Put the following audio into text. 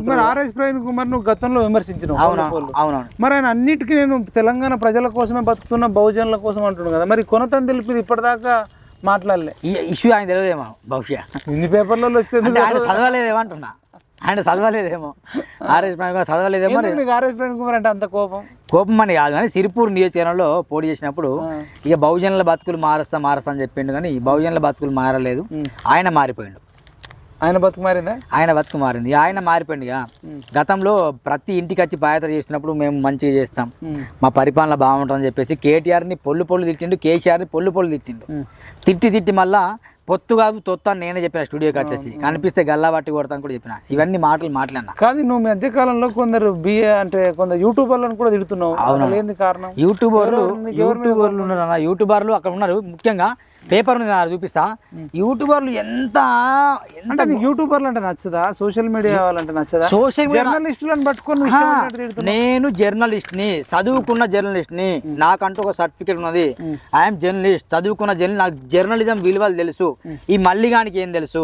మరి ఆర్ఎస్ ప్రవీణ్ కుమార్ నువ్వు గతంలో విమర్శించినావు. అవునవును. మరి ఆయన అన్నిటికీ నేను తెలంగాణ ప్రజల కోసమే బతుకుతున్నా, బహుజనుల కోసం అంటున్నాడు కదా, మరి కొనతని తెలిపి ఇప్పటిదాకా మాట్లాడలే. ఈ ఇష్యూ ఆయన తెలియదేమో బహుశా ఇన్ని పేపర్లలో వస్తే ఆయన చదవలేదేమో అంటున్నా. ఆయన చదవలేదేమో, ఆర్ఎస్ ప్రవీణ్ కుమార్ చదవలేదేమో. ఆర్ఎస్ ప్రవీణ్ కుమార్ అంటే అంత కోపం అని కాదు కానీ సిరిపూర్ నియోజకవర్గంలో పోటీ చేసినప్పుడు ఇక బహుజనుల బతుకులు మారుస్తా అని చెప్పిండు కానీ బహుజనుల బతుకులు మారలేదు. ఆయన మారిపోయిండు. ఆయన బతుకు మారిందా? ఆయన బతుకు మారింది. ఆయన మారిపోయింది. గతంలో ప్రతి ఇంటికి వచ్చి పాదయాత్ర చేసినప్పుడు మేము మంచిగా చేస్తాం, మా పరిపాలన బాగుంటుందని చెప్పేసి కేటీఆర్ని పొల్లు తిట్టిండు, కేసీఆర్ని పొల్లు తిట్టిండు. తిట్టి మళ్ళా పొత్తు కాదు తొత్త నేనే చెప్పిన స్టూడియోకి వచ్చేసి కనిపిస్తే గల్లా బట్టి కొడతాను కూడా చెప్పిన. ఇవన్నీ మాట్లాడినా కాదు. నువ్వు మధ్యకాలంలో కొందరు కొందరు యూట్యూబర్లను కూడా తిడుతున్నావు. ఏంది కారణం? యూట్యూబర్లు ఉన్నారు, యూట్యూబర్లు అక్కడ ఉన్నారు. ముఖ్యంగా పేపర్ చూపిస్తా. యూట్యూబర్లు ఎంత యూట్యూబర్లు అంటే నచ్చదా? సోషల్ మీడియా వాళ్ళంటే నచ్చదా? సోషల్ జర్నలిస్టులను పట్టుకొని నేను జర్నలిస్ట్ని, చదువుకున్న జర్నలిస్ట్ని, నాకంటూ ఒక సర్టిఫికేట్ ఉన్నది. ఐఎమ్ జర్నలిస్ట్, చదువుకున్న జర్నలిస్ట్, నాకు జర్నలిజం విలువలు తెలుసు. ఈ మల్లిగానికి ఏం తెలుసు?